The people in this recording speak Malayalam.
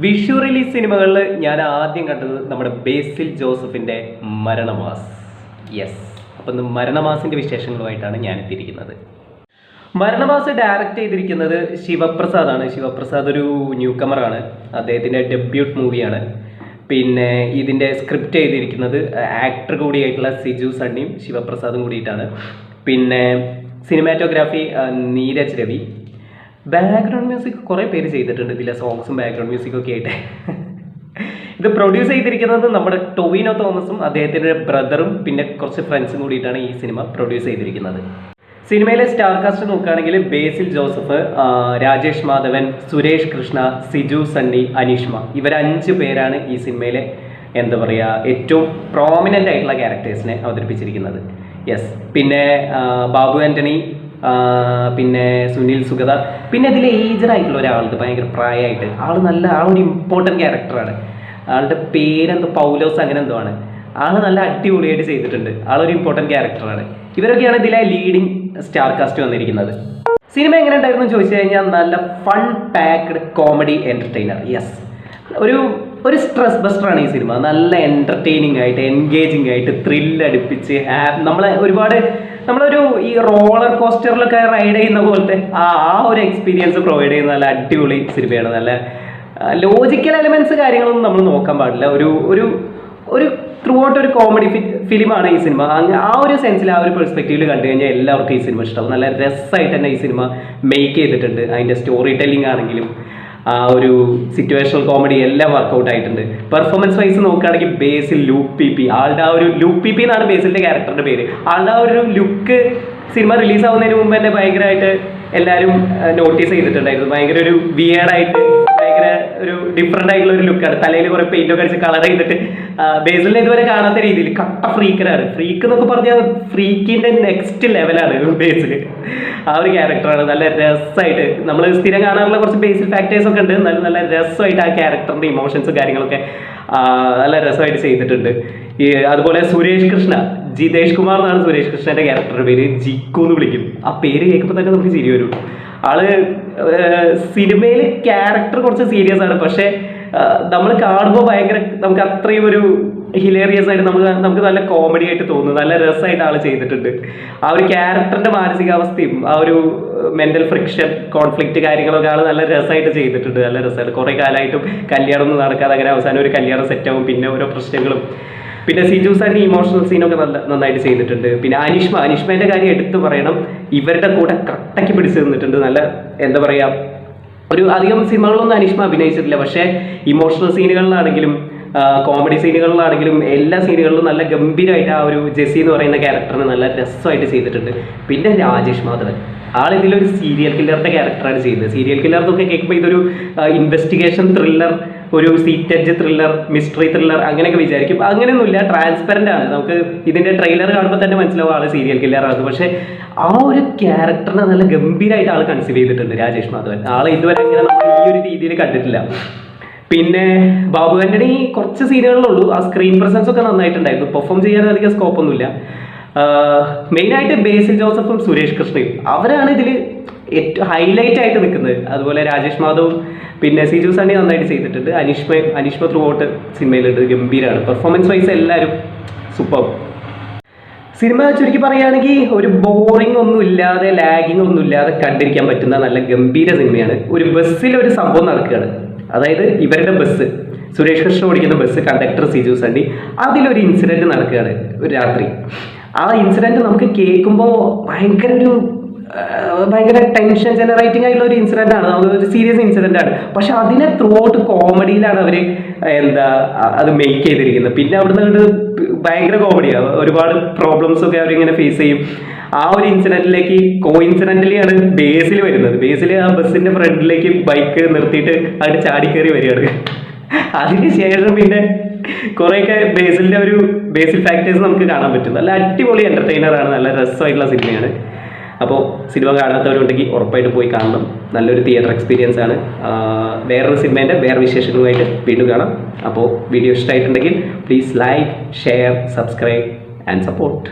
വിഷു റിലീസ് സിനിമകളിൽ ഞാൻ ആദ്യം കണ്ടത് നമ്മുടെ ബേസിൽ ജോസഫിൻ്റെ മരണമാസ്. യെസ്, അപ്പം ഇന്ന് മരണമാസിൻ്റെ വിശേഷങ്ങളുമായിട്ടാണ് ഞാൻ എത്തിയിരിക്കുന്നത്. മരണമാസ് ഡയറക്റ്റ് ചെയ്തിരിക്കുന്നത് ശിവപ്രസാദാണ്. ശിവപ്രസാദ് ഒരു ന്യൂ കമറാണ്, അദ്ദേഹത്തിൻ്റെ ഡെബ്യൂട്ട് മൂവിയാണ്. പിന്നെ ഇതിൻ്റെ സ്ക്രിപ്റ്റ് ചെയ്തിരിക്കുന്നത് ആക്ടർ കൂടിയായിട്ടുള്ള സിജു സണ്ണിയും ശിവപ്രസാദും കൂടിയിട്ടാണ്. പിന്നെ cinematography Neeraj Ravi. Background music കുറേ പേര് ചെയ്തിട്ടുണ്ട്, ഇതിലെ സോങ്സും ബാക്ക്ഗ്രൗണ്ട് മ്യൂസിക്കൊക്കെ ആയിട്ട്. ഇത് പ്രൊഡ്യൂസ് ചെയ്തിരിക്കുന്നത് നമ്മുടെ ടൊവിനോ തോമസും അദ്ദേഹത്തിൻ്റെ ബ്രദറും പിന്നെ കുറച്ച് ഫ്രണ്ട്സും കൂടിയിട്ടാണ് ഈ സിനിമ പ്രൊഡ്യൂസ് ചെയ്തിരിക്കുന്നത്. സിനിമയിലെ സ്റ്റാർ കാസ്റ്റ് നോക്കുകയാണെങ്കിൽ ബേസിൽ ജോസഫ്, രാജേഷ് മാധവൻ, സുരേഷ് കൃഷ്ണ, സിജു സണ്ണി, അനീഷ്മ, ഇവർ 5 പേരാണ് ഈ സിനിമയിലെ എന്താ പറയുക ഏറ്റവും പ്രോമിനൻ്റ് ആയിട്ടുള്ള ക്യാരക്ടേഴ്സിനെ അവതരിപ്പിച്ചിരിക്കുന്നത്. യെസ്, പിന്നെ ബാബു ആൻ്റണി, പിന്നെ സുനിൽ സുഗത, പിന്നെ ഇതിൽ ഏജ്ഡ് ആയിട്ടുള്ള ഒരാളുണ്ട്, ഭയങ്കര പ്രായമായിട്ട് ആളൊരു ഇമ്പോർട്ടൻറ്റ് ക്യാരക്ടറാണ്. ആളുടെ പേരെന്തോ പൗലോസ് അങ്ങനെ എന്തോ ആണ്. ആൾ നല്ല അടിപൊളിയായിട്ട് ചെയ്തിട്ടുണ്ട്, ആളൊരു ഇമ്പോർട്ടൻറ്റ് ക്യാരക്ടറാണ്. ഇവരൊക്കെയാണ് ഇതിലെ ലീഡിങ് സ്റ്റാർ കാസ്റ്റ് വന്നിരിക്കുന്നത്. സിനിമ എങ്ങനെ ഉണ്ടായിരുന്നു ചോദിച്ചു കഴിഞ്ഞാൽ നല്ല fun packed comedy entertainer. Yes, ഒരു സ്ട്രെസ് ബസ്റ്ററാണ് ഈ സിനിമ. നല്ല എൻ്റർടൈനിങ് ആയിട്ട് എൻഗേജിങ് ആയിട്ട് ത്രില്ലടിപ്പിച്ച് നമ്മളൊരു ഈ റോളർ കോസ്റ്ററിലൊക്കെ റൈഡ് ചെയ്യുന്ന പോലത്തെ ആ ഒരു എക്സ്പീരിയൻസ് പ്രൊവൈഡ് ചെയ്യുന്ന നല്ല അടിപൊളി സിനിമയാണ്. നല്ല ലോജിക്കൽ എലമെൻറ്റ്സ് കാര്യങ്ങളൊന്നും നമ്മൾ നോക്കാൻ പാടില്ല. ഒരു ത്രൂ ഔട്ട് ഒരു കോമഡി ഫിലിമാണ് ഈ സിനിമ. ആ ഒരു സെൻസിൽ ആ ഒരു പെർസ്പെക്റ്റീവിൽ കണ്ടു കഴിഞ്ഞാൽ എല്ലാവർക്കും ഈ സിനിമ ഇഷ്ടമാവും. നല്ല രസമായിട്ട് തന്നെ ഈ സിനിമ മേക്ക് ചെയ്തിട്ടുണ്ട്. അതിൻ്റെ സ്റ്റോറി ടെല്ലിംഗ് ആണെങ്കിലും ആ ഒരു സിറ്റുവേഷണൽ കോമഡി എല്ലാം വർക്കൗട്ട് ആയിട്ടുണ്ട്. പെർഫോമൻസ് വൈസ് നോക്കുകയാണെങ്കിൽ ബേസിൽ ആളുടെ ആ ഒരു ലൂക്ക് എന്നാണ് ബേസിലിൻ്റെ ക്യാരക്ടറിൻ്റെ പേര്. ആളുടെ ആ ഒരു ലുക്ക് സിനിമ റിലീസ് ആവുന്നതിന് മുമ്പ് തന്നെ ഭയങ്കരമായിട്ട് എല്ലാവരും നോട്ടീസ് ചെയ്തിട്ടുണ്ടായിരുന്നു. ഭയങ്കര ഒരു വിയേർഡായിട്ട് ഭയങ്കര ഒരു ഡിഫറെൻ്റ് ആയിട്ടുള്ള ഒരു ലുക്കാണ്. തലയിൽ കുറേ പെയിൻ്റൊക്കെ അടിച്ച് കളർ ചെയ്തിട്ട് ബേസിലിനെ ഇതുവരെ കാണാത്ത രീതിയിൽ കട്ട ഫ്രീക്കനാണ്. ഫ്രീക്ക് എന്നൊക്കെ പറഞ്ഞാൽ ഫ്രീക്കിൻ്റെ നെക്സ്റ്റ് ലെവലാണ് ബേസിൽ. ആ ഒരു ക്യാരക്ടറാണ്. നല്ല രസമായിട്ട് നമ്മൾ സ്ഥിരം കാണാറുള്ള കുറച്ച് ബേസിൽ ഫാക്ടേഴ്സ് ഒക്കെ ഉണ്ട്, എന്നാലും നല്ല രസമായിട്ട് ആ ക്യാരക്ടറിൻ്റെ ഇമോഷൻസും കാര്യങ്ങളൊക്കെ നല്ല രസമായിട്ട് ചെയ്തിട്ടുണ്ട്. അതുപോലെ സുരേഷ് കൃഷ്ണ, ജിതേഷ് കുമാർ എന്നാണ് സുരേഷ് കൃഷ്ണൻ്റെ ക്യാരക്ടറുടെ പേര്. ജിക്കു എന്ന് വിളിക്കും. ആ പേര് കേൾക്കുമ്പോൾ തന്നെ നമുക്ക് ചിരി വരും. ആള് സിനിമയിൽ ക്യാരക്ടർ കുറച്ച് സീരിയസ് ആണ്, പക്ഷേ നമ്മൾ കാണുമ്പോൾ ഭയങ്കര നമുക്ക് അത്രയും ഒരു ഹിലേറിയസ് ആയിട്ട് നമുക്ക് നല്ല കോമഡി ആയിട്ട് തോന്നുന്നു. നല്ല രസമായിട്ട് ആൾ ചെയ്തിട്ടുണ്ട്. ആ ഒരു ക്യാരക്ടറിൻ്റെ മാനസികാവസ്ഥയും ആ ഒരു മെൻ്റൽ ഫ്രിക്ഷൻ കോൺഫ്ലിക്റ്റ് കാര്യങ്ങളൊക്കെ ആൾ നല്ല രസമായിട്ട് ചെയ്തിട്ടുണ്ട്. നല്ല രസമായിട്ട് കുറേ കാലമായിട്ടും കല്യാണം ഒന്നും നടക്കാതെ അങ്ങനെ അവസാനം ഒരു കല്യാണം സെറ്റാവും, പിന്നെ ഓരോ പ്രശ്നങ്ങളും. പിന്നെ സിജു സണ്ണി ഇമോഷണൽ സീനൊക്കെ നന്നായിട്ട് ചെയ്തിട്ടുണ്ട്. പിന്നെ അനീഷ്മേൻ്റെ കാര്യം എടുത്തു പറയണം. ഇവരുടെ കൂടെ കട്ടയ്ക്ക് പിടിച്ച് നിന്നിട്ടുണ്ട്. നല്ല എന്താ പറയുക, ഒരു അധികം സിനിമകളിലൊന്നും അനീഷ്മ അഭിനയിച്ചിട്ടില്ല, പക്ഷേ ഇമോഷണൽ സീനുകളിലാണെങ്കിലും കോമഡി സീനുകളിലാണെങ്കിലും എല്ലാ സീനുകളിലും നല്ല ഗംഭീരമായിട്ട് ആ ഒരു ജെസ്സി എന്ന് പറയുന്ന ക്യാരക്ടറിന് നല്ല രസമായിട്ട് ചെയ്തിട്ടുണ്ട്. പിന്നെ രാജേഷ് മാധവൻ, ഇതിലൊരു സീരിയൽ കില്ലറുടെ ക്യാരക്ടറാണ് ചെയ്തത്. സീരിയൽ കില്ലർ എന്നൊക്കെ കേൾക്കുമ്പോൾ ഇതൊരു ഇൻവെസ്റ്റിഗേഷൻ ത്രില്ലർ, ഒരു സീറ്റഡ്ജ് ത്രില്ലർ, മിസ്റ്ററി ത്രില്ലർ അങ്ങനെയൊക്കെ വിചാരിക്കും. അങ്ങനെയൊന്നുമില്ല, ട്രാൻസ്പെറൻ്റ് ആണ്. നമുക്ക് ഇതിൻ്റെ ട്രെയിലർ കാണുമ്പോൾ തന്നെ മനസ്സിലാവും ആൾ സീരിയൽ കില്ലറാണ്. പക്ഷേ ആ ഒരു ക്യാരക്ടറിനെ നല്ല ഗംഭീരമായിട്ട് ആൾ കൺസീവ് ചെയ്തിട്ടുണ്ട് രാജേഷ് മാധവൻ. ഇതുവരെ അങ്ങനെ നമ്മൾ ഈ ഒരു രീതിയിൽ കണ്ടിട്ടില്ല. പിന്നെ ബാബു ആൻ്റണി കുറച്ച് സീനുകളിലുള്ളൂ, ആ സ്ക്രീൻ പ്രസൻസ് ഒക്കെ നന്നായിട്ടുണ്ടായിരുന്നു. പെർഫോം ചെയ്യാൻ അധികം സ്കോപ്പൊന്നുമില്ല. മെയിനായിട്ട് ബേസിൽ ജോസഫും സുരേഷ് കൃഷ്ണയും അവരാണ് ഇതിൽ ഏറ്റവും ഹൈലൈറ്റ് ആയിട്ട് നിൽക്കുന്നത്. അതുപോലെ രാജേഷ് മാധവും പിന്നെ സിജു സണ്ണി നന്നായിട്ട് ചെയ്തിട്ടുണ്ട്. അനീഷ്മ ത്രൂ ഔട്ട് സിനിമയിലുണ്ട്, ഗംഭീരമാണ്. പെർഫോമൻസ് വൈസ് എല്ലാവരും സൂപ്പർ. സിനിമ ചുരുക്കി പറയുകയാണെങ്കിൽ ഒരു ബോറിംഗ് ഒന്നും ഇല്ലാതെ ലാഗിങ് ഒന്നും ഇല്ലാതെ കണ്ടിരിക്കാൻ പറ്റുന്ന നല്ല ഗംഭീര സിനിമയാണ്. ഒരു ബസ്സിൽ ഒരു സംഭവം നടക്കുകയാണ്, അതായത് ഇവരുടെ ബസ്, സുരേഷ് കൃഷ്ണ ഓടിക്കുന്ന ബസ്, കണ്ടക്ടർ സിജു സണ്ണി, അതിലൊരു ഇൻസിഡൻറ്റ് നടക്കുകയാണ് ഒരു രാത്രി. ആ ഇൻസിഡൻറ്റ് നമുക്ക് കേൾക്കുമ്പോൾ ഭയങ്കര ടെൻഷൻ ജനറേറ്റിംഗ് ആയിട്ടുള്ള ഒരു ഇൻസിഡൻ്റ് ആണ്, ഒരു സീരിയസ് ഇൻസിഡൻ്റ് ആണ്. പക്ഷെ അതിനെ ത്രൂ ഔട്ട് കോമഡിയിലാണ് അവർ അത് മേക്ക് ചെയ്തിരിക്കുന്നത്. പിന്നെ അവിടുന്ന് ഭയങ്കര കോമഡിയാണ്. ഒരുപാട് പ്രോബ്ലംസൊക്കെ അവരിങ്ങനെ ഫേസ് ചെയ്യും. ആ ഒരു ഇൻസിഡൻറ്റിലേക്ക് കോയിൻസിഡൻ്റലി ആണ് ബേസിൽ വരുന്നത്. ബേസിൽ ആ ബസ്സിൻ്റെ ഫ്രണ്ടിലേക്ക് ബൈക്ക് നിർത്തിയിട്ട് അവിടെ ചാടിക്കയറി വരികയാണ്. അതിനുശേഷം പിന്നെ കുറേയൊക്കെ ബേസിൽ ഫാക്ടേഴ്സ് നമുക്ക് കാണാൻ പറ്റും. നല്ല അടിപൊളി എൻ്റർടൈനറാണ്, നല്ല രസമായിട്ടുള്ള സിനിമയാണ്. അപ്പോൾ സിനിമ കാണാത്തവരുണ്ടെങ്കിൽ ഉറപ്പായിട്ട് പോയി കാണണം. നല്ലൊരു തിയേറ്റർ എക്സ്പീരിയൻസ് ആണ്. വേറൊരു സിനിമേൻ്റെ വേറെ വിശേഷങ്ങളുമായിട്ട് വീണ്ടും കാണാം. അപ്പോൾ വീഡിയോ ഇഷ്ടമായിട്ടുണ്ടെങ്കിൽ please like, share, subscribe and support.